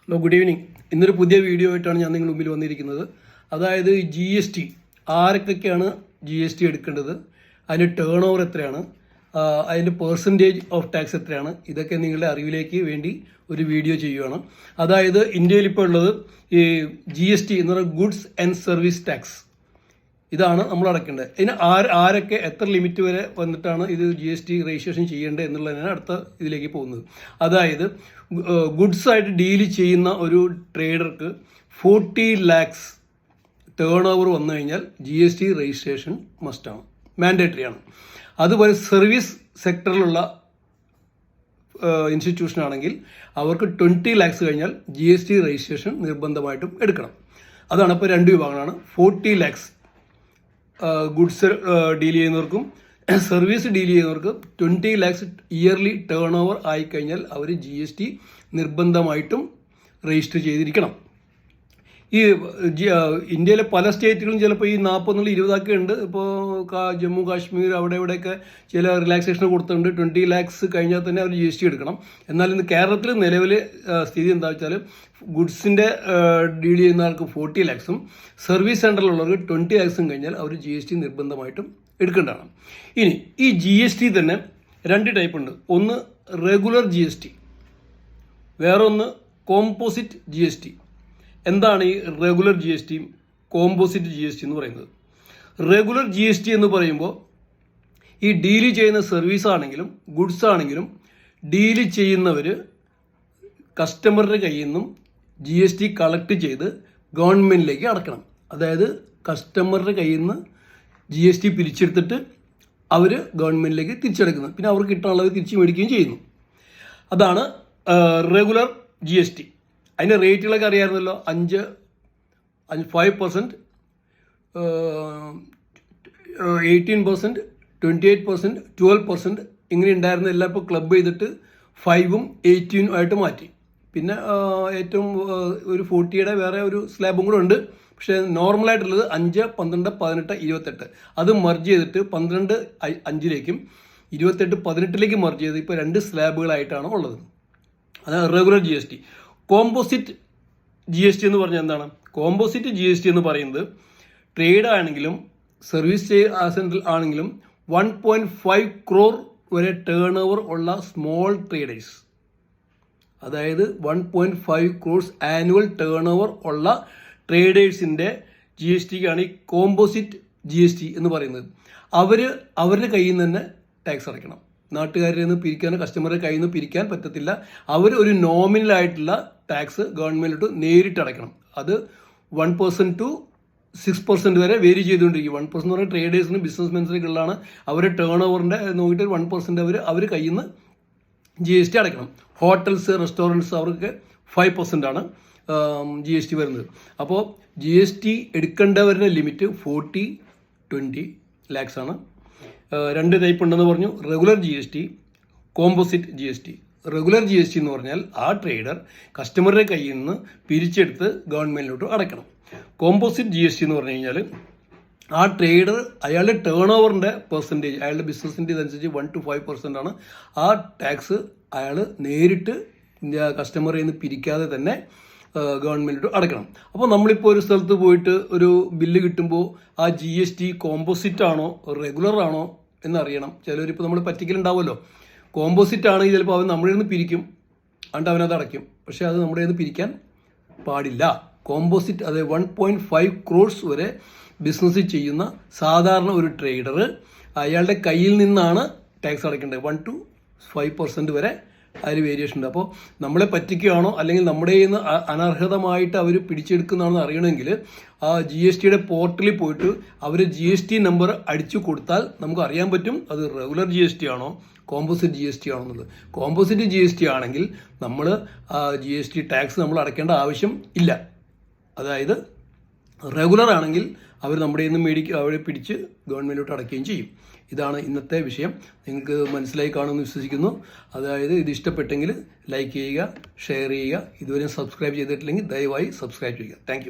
Hello, good evening. ഇന്നൊരു പുതിയ video ആയിട്ടാണ് ഞാൻ നിങ്ങളുടെ മുമ്പിൽ വന്നിരിക്കുന്നത്. അതായത് GST ആരൊക്കെയാണ് GST എടുക്കേണ്ടത്, അതിൻ്റെ ടേൺ ഓവർ എത്രയാണ്, അതിൻ്റെ പെർസെൻറ്റേജ് ഓഫ് ടാക്സ് എത്രയാണ്, ഇതൊക്കെ നിങ്ങളുടെ അറിവിലേക്ക് വേണ്ടി ഒരു വീഡിയോ ചെയ്യുകയാണ്. അതായത് ഇന്ത്യയിൽ ഇപ്പോൾ ഉള്ളത് ഈ GST എന്ന് പറയുന്ന ഗുഡ്സ് ആൻഡ് സർവീസ് ടാക്സ്, ഇതാണ് നമ്മൾ അടയ്ക്കേണ്ടത്. ഇതിന് ആരൊക്കെ എത്ര ലിമിറ്റ് വരെ വന്നിട്ടാണ് ഇത് GST രജിസ്ട്രേഷൻ ചെയ്യേണ്ടത് എന്നുള്ളതിനാണ് അടുത്ത ഇതിലേക്ക് പോകുന്നത്. അതായത് ഗുഡ്സ് ആയിട്ട് ഡീൽ ചെയ്യുന്ന ഒരു ട്രേഡർക്ക് 40 lakhs ടേൺ ഓവർ വന്നു കഴിഞ്ഞാൽ GST രജിസ്ട്രേഷൻ മസ്റ്റാണ്, മാൻഡേറ്ററി ആണ്. അതുപോലെ സർവീസ് സെക്ടറിലുള്ള ഇൻസ്റ്റിറ്റ്യൂഷൻ ആണെങ്കിൽ അവർക്ക് 20 lakhs കഴിഞ്ഞാൽ GST രജിസ്ട്രേഷൻ നിർബന്ധമായിട്ടും എടുക്കണം. അതാണ് ഇപ്പോൾ രണ്ട് വിഭാഗങ്ങളാണ്. 40 lakhs ഗുഡ്സ് ഡീൽ ചെയ്യുന്നവർക്കും സർവീസ് ഡീൽ ചെയ്യുന്നവർക്ക് 20 lakhs ഇയർലി ടേൺ ഓവർ ആയിക്കഴിഞ്ഞാൽ അവർ GST നിർബന്ധമായിട്ടും രജിസ്റ്റർ ചെയ്തിരിക്കണം. ഈ ഇന്ത്യയിലെ പല സ്റ്റേറ്റുകളും ചിലപ്പോൾ ഈ 40 20 ഉണ്ട്. ഇപ്പോൾ ജമ്മു കാശ്മീർ അവിടെ ഇവിടെയൊക്കെ ചില റിലാക്സേഷൻ കൊടുത്തിട്ടുണ്ട്. 20 lakhs കഴിഞ്ഞാൽ തന്നെ അവർ GST എടുക്കണം. എന്നാൽ ഇന്ന് കേരളത്തിൽ നിലവിൽ സ്ഥിതി എന്താ വെച്ചാൽ ഗുഡ്സിൻ്റെ ഡീൽ ചെയ്യുന്ന ആൾക്ക് 40 lakhs സർവീസ് സെൻറ്ററിലുള്ളവർക്ക് 20 lakhs കഴിഞ്ഞാൽ അവർ GST നിർബന്ധമായിട്ടും എടുക്കേണ്ടതാണ്. ഇനി ഈ GST തന്നെ രണ്ട് ടൈപ്പ് ഉണ്ട്. ഒന്ന് റെഗുലർ GST, വേറെ ഒന്ന് കോമ്പോസിറ്റ് GST. എന്താണ് ഈ റെഗുലർ GST, കോമ്പോസിറ്റ് GST എന്ന് പറയുന്നത്? റെഗുലർ GST എന്ന് പറയുമ്പോൾ ഈ ഡീല് ചെയ്യുന്ന സർവീസ് ആണെങ്കിലും ഗുഡ്സ് ആണെങ്കിലും ഡീല് ചെയ്യുന്നവർ കസ്റ്റമറുടെ കയ്യിൽ നിന്നും GST കളക്ട് ചെയ്ത് ഗവൺമെൻറ്റിലേക്ക് അടക്കണം. അതായത് കസ്റ്റമറുടെ കയ്യിൽ നിന്ന് GST പിരിച്ചെടുത്തിട്ട് അവർ ഗവൺമെൻറ്റിലേക്ക് തിരിച്ചടക്കുന്നത്, പിന്നെ അവർക്ക് കിട്ടാനുള്ളത് തിരിച്ച് മേടിക്കുകയും ചെയ്യുന്നു. അതാണ് റെഗുലർ GST. അതിൻ്റെ റേറ്റുകളൊക്കെ അറിയാമായിരുന്നല്ലോ. 5%, 18%, 28%, 12% ഇങ്ങനെ ഉണ്ടായിരുന്ന എല്ലാം ഇപ്പോൾ ക്ലബ് ചെയ്തിട്ട് 5ഉം 18ഉം ആയിട്ട് മാറ്റി. പിന്നെ ഏറ്റവും ഒരു 40യുടെ വേറെ ഒരു സ്ലാബും കൂടെ ഉണ്ട്. പക്ഷേ നോർമലായിട്ടുള്ളത് 5, 12, 18, 28 അത് മർജ് ചെയ്തിട്ട് 12 5ലേക്കും 28 18ലേക്ക് മർജ് ചെയ്ത് ഇപ്പോൾ 2 സ്ലാബുകളായിട്ടാണ് ഉള്ളത്. അതാണ് റെഗുലർ GST. കോമ്പോസിറ്റ് GST എന്ന് പറഞ്ഞാൽ എന്താണ്? കോമ്പോസിറ്റ് GST എന്ന് പറയുന്നത് ട്രേഡ് ആണെങ്കിലും സർവീസ് സെൻറ്റർ ആണെങ്കിലും 1.5 crore വരെ ടേൺ ഓവർ ഉള്ള സ്മോൾ ട്രേഡേഴ്സ്, അതായത് 1.5 crores ആനുവൽ ടേൺ ഓവർ ഉള്ള ട്രേഡേഴ്സിൻ്റെ GSTക്കാണ് ഈ കോമ്പോസിറ്റ് GST എന്ന് പറയുന്നത്. അവരുടെ കയ്യിൽ നിന്ന് തന്നെ ടാക്സ് അടയ്ക്കണം. നാട്ടുകാരിൽ നിന്ന് പിരിക്കാനോ കസ്റ്റമറുടെ കയ്യിൽ നിന്ന് പിരിക്കാൻ പറ്റത്തില്ല. അവർ ഒരു നോമിനലായിട്ടുള്ള ടാക്സ് ഗവൺമെൻറ്റിലോട്ട് നേരിട്ട് അടയ്ക്കണം. അത് 1% to 6% വരെ വേരി ചെയ്തുകൊണ്ടിരിക്കും. 1% എന്ന് പറഞ്ഞാൽ ട്രേഡേഴ്സിന് ബിസിനസ്മെൻസിനുള്ളതാണ്. അവരുടെ ടേൺ ഓവറിൻ്റെ നോക്കിയിട്ട് 1% അവർ കയ്യിൽ നിന്ന് GST അടയ്ക്കണം. ഹോട്ടൽസ്, റെസ്റ്റോറൻറ്റ്സ് അവർക്ക് 5% ആണ് GST വരുന്നത്. അപ്പോൾ GST എടുക്കേണ്ടവരുടെ ലിമിറ്റ് 40-20 lakhs ആണ്. രണ്ട് ടൈപ്പ് ഉണ്ടെന്ന് പറഞ്ഞു. Regular GST, composite GST. Regular GST എന്ന് പറഞ്ഞാൽ ആ ട്രേഡർ കസ്റ്റമറുടെ കയ്യിൽ നിന്ന് പിരിച്ചെടുത്ത് ഗവൺമെൻറ്റിലോട്ട് അടയ്ക്കണം. കോമ്പോസിറ്റ് GST എന്ന് പറഞ്ഞു കഴിഞ്ഞാൽ ആ ട്രേഡർ അയാളുടെ ടേൺ ഓവറിൻ്റെ പെർസെൻറ്റേജ്, അയാളുടെ ബിസിനസ്സിൻ്റെ ഇതനുസരിച്ച് 1 to 5% ആണ് ആ ടാക്സ് അയാൾ നേരിട്ട് കസ്റ്റമറിൽ നിന്ന് പിരിക്കാതെ തന്നെ ഗവൺമെൻറ്റിലോട്ട് അടയ്ക്കണം. അപ്പോൾ നമ്മളിപ്പോൾ ഒരു സ്ഥലത്ത് പോയിട്ട് ഒരു ബില്ല് കിട്ടുമ്പോൾ ആ GST കോമ്പോസിറ്റ് ആണോ റെഗുലർ ആണോ എന്നറിയണം. ചിലവരിപ്പോൾ നമ്മൾ പറ്റിക്കലുണ്ടാവുമല്ലോ. കോമ്പോസിറ്റ് ആണെങ്കിൽ ചിലപ്പോൾ അവൻ നമ്മളിൽ നിന്ന് പിരിക്കും, അതുകൊണ്ട് അവനത് അടയ്ക്കും. പക്ഷേ അത് നമ്മുടെ നിന്ന് പിരിക്കാൻ പാടില്ല. കോമ്പോസിറ്റ് അത് 1.5 crores വരെ ബിസിനസ് ചെയ്യുന്ന സാധാരണ ഒരു ട്രേഡർ അയാളുടെ കയ്യിൽ നിന്നാണ് ടാക്സ് അടയ്ക്കേണ്ടത്. 1 to 5% വരെ അതിൽ വേരിയേഷൻ ഉണ്ട്. അപ്പോൾ നമ്മളെ പറ്റിക്കുകയാണോ അല്ലെങ്കിൽ നമ്മുടെ കയ്യിൽ നിന്ന് അനർഹതമായിട്ട് അവർ പിടിച്ചെടുക്കുന്നതാണെന്ന് അറിയണമെങ്കിൽ ആ GSTയുടെ പോർട്ടലിൽ പോയിട്ട് അവർ GST നമ്പർ അടിച്ചു കൊടുത്താൽ നമുക്ക് അറിയാൻ പറ്റും അത് റെഗുലർ GST ആണോ കോമ്പോസിറ്റ് GST ആണോ എന്നുള്ളത്. കോമ്പോസിറ്റ് GST ആണെങ്കിൽ നമ്മൾ GST ടാക്സ് നമ്മൾ അടയ്ക്കേണ്ട ആവശ്യം ഇല്ല. അതായത് റെഗുലർ ആണെങ്കിൽ അവർ നമ്മുടെ നിന്ന് അവരെ പിടിച്ച് ഗവൺമെൻറ്റിലോട്ട് അടയ്ക്കുകയും ചെയ്യും. ഇതാണ് ഇന്നത്തെ വിഷയം. നിങ്ങൾക്ക് മനസ്സിലായി കാണുമെന്ന് വിശ്വസിക്കുന്നു. അതായത് ഇത് ഇഷ്ടപ്പെട്ടെങ്കിൽ ലൈക്ക് ചെയ്യുക, ഷെയർ ചെയ്യുക. ഇതുവരെ സബ്സ്ക്രൈബ് ചെയ്തിട്ടില്ലെങ്കിൽ ദയവായി സബ്സ്ക്രൈബ് ചെയ്യുക. താങ്ക്